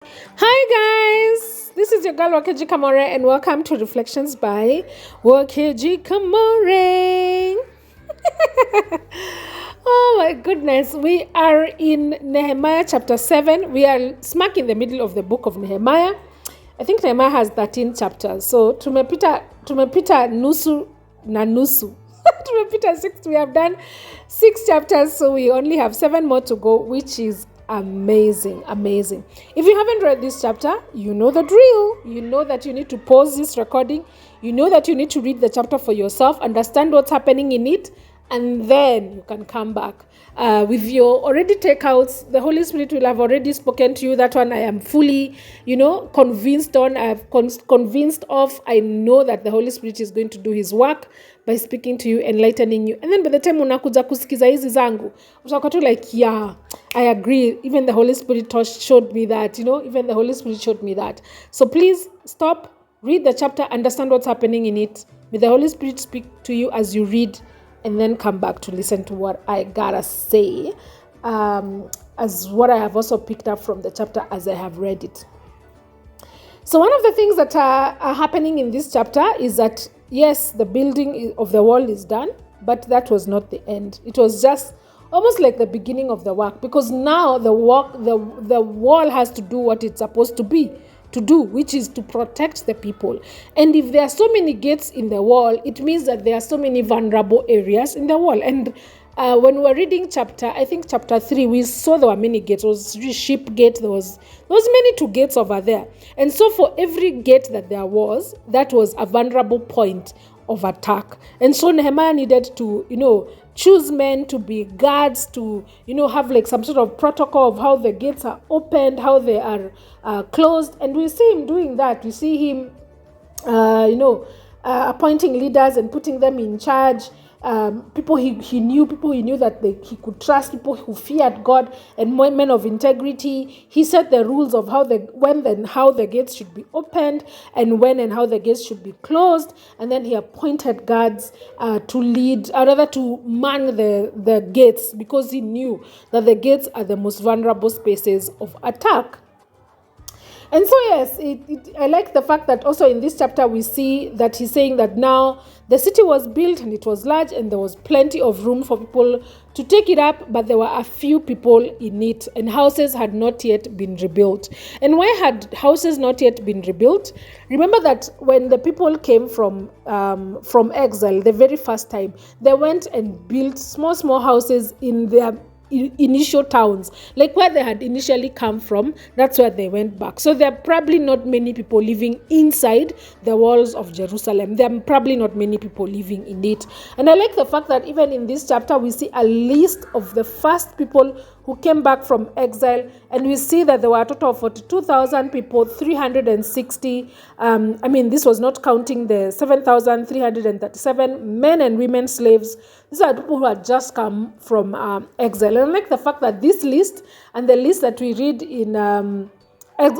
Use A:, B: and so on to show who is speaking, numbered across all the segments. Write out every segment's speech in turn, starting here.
A: Hi guys, this is your girl Wakeji Kamore and welcome to Reflections by Wakeji Kamore. Oh my goodness, we are in Nehemiah chapter 7. We are smack in the middle of the book of Nehemiah. I think Nehemiah has 13 chapters. So tumepita nusu na nusu. Tumepita 6. We have done 6 chapters, so we only have 7 more to go, which is amazing. If you haven't read this chapter, you know the drill. You know that you need to pause this recording. You know that you need to read the chapter for yourself, understand what's happening in it, and then you can come back with your already takeouts. The Holy Spirit will have already spoken to you. That one I am fully, convinced on. I have convinced of. I know that the Holy Spirit is going to do His work by speaking to you, enlightening you. And then by the time unakuja kusikiza hizi zangu, utakuwa tu like, yeah, I agree. Even the Holy Spirit showed me that. Even the Holy Spirit showed me that. So please stop, read the chapter, understand what's happening in it. May the Holy Spirit speak to you as you read, and then come back to listen to what I gotta say, as what I have also picked up from the chapter as I have read it. So one of the things that are happening in this chapter is that, yes, the building of the wall is done, but that was not the end. It was just almost like the beginning of the work, because now the wall has to do what it's supposed to do, which is to protect the people. And if there are so many gates in the wall, it means that there are so many vulnerable areas in the wall. And when we were reading chapter 3, we saw there were many gates. There was sheep gate, there was many 2 gates over there. And so for every gate that there was, that was a vulnerable point of attack. And so Nehemiah needed to, choose men to be guards, to, have like some sort of protocol of how the gates are opened, how they are closed. And we see him doing that. We see him, appointing leaders and putting them in charge. People he knew that he could trust, people who feared God and men of integrity. He set the rules of how the gates should be opened, and when and how the gates should be closed. And then he appointed guards to man the gates, because he knew that the gates are the most vulnerable spaces of attack. And so, yes, I like the fact that also in this chapter we see that he's saying that now the city was built and it was large and there was plenty of room for people to take it up, but there were a few people in it and houses had not yet been rebuilt. And why had houses not yet been rebuilt? Remember that when the people came from exile the very first time, they went and built small houses in their initial towns, like where they had initially come from. That's where they went back. So there are probably not many people living inside the walls of Jerusalem. There are probably not many people living in it. And I like the fact that even in this chapter we see a list of the first people who came back from exile, and we see that there were a total of 42,000 people, 360. This was not counting the 7,337 men and women slaves. These are people who had just come from exile. And I like the fact that this list and the list that we read in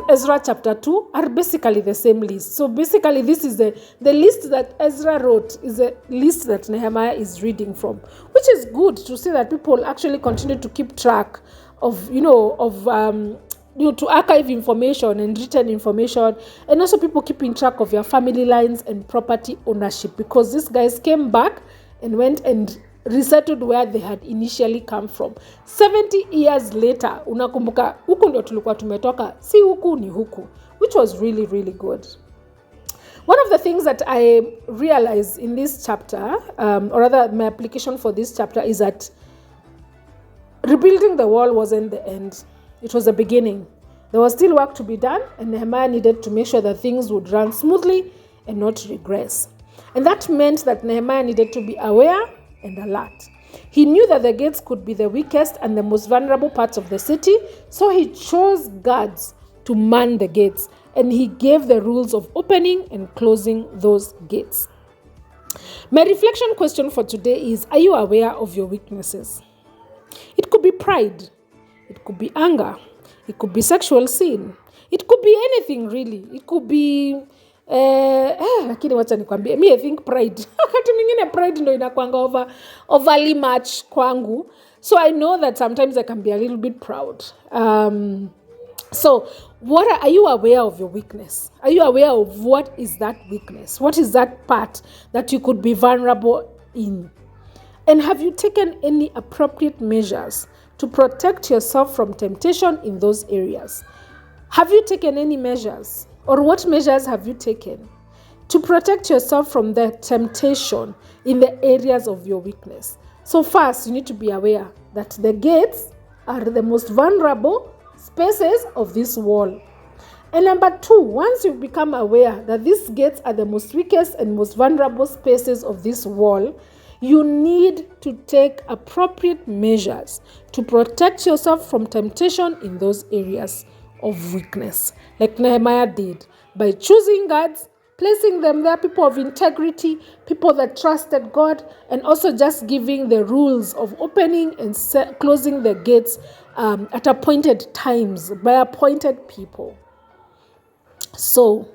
A: Ezra chapter 2 are basically the same list. So basically this is the list that Ezra wrote is a list that Nehemiah is reading from, which is good to see that people actually continue to keep track of, to archive information and written information, and also people keeping track of your family lines and property ownership, because these guys came back and went and resettled where they had initially come from. 70 years later, unakumbuka huku ndio tulikuwa tumetoka, si huku ni huku, which was really, really good. One of the things that I realized in this chapter, or rather my application for this chapter, is that rebuilding the wall wasn't the end. It was the beginning. There was still work to be done, and Nehemiah needed to make sure that things would run smoothly and not regress. And that meant that Nehemiah needed to be aware and alert. He knew that the gates could be the weakest and the most vulnerable parts of the city, so he chose guards to man the gates, and he gave the rules of opening and closing those gates. My reflection question for today is, are you aware of your weaknesses? It could be pride, it could be anger, it could be sexual sin, it could be anything really. It could be lakini wacha nikwambie, I think pride wakati mwingine pride ndo inakuanga overly much kwangu. So I know that sometimes I can be a little bit proud. So Are you aware of your weakness? Are you aware of what is that weakness? What is that part that you could be vulnerable in? And have you taken any appropriate measures to protect yourself from temptation in those areas? Have you taken any measures? Or what measures have you taken to protect yourself from the temptation in the areas of your weakness? So first, you need to be aware that the gates are the most vulnerable spaces of this wall. And number two, once you become aware that these gates are the most weakest and most vulnerable spaces of this wall, you need to take appropriate measures to protect yourself from temptation in those areas of weakness, like Nehemiah did, by choosing guards, placing them there, people of integrity, people that trusted God, and also just giving the rules of opening and closing the gates at appointed times by appointed people. So,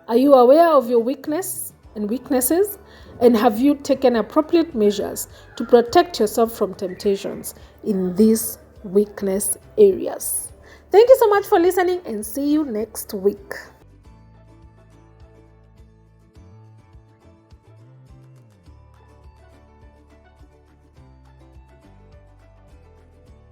A: are you aware of your weakness and weaknesses? And have you taken appropriate measures to protect yourself from temptations in these weakness areas? Thank you so much for listening, and see you next week.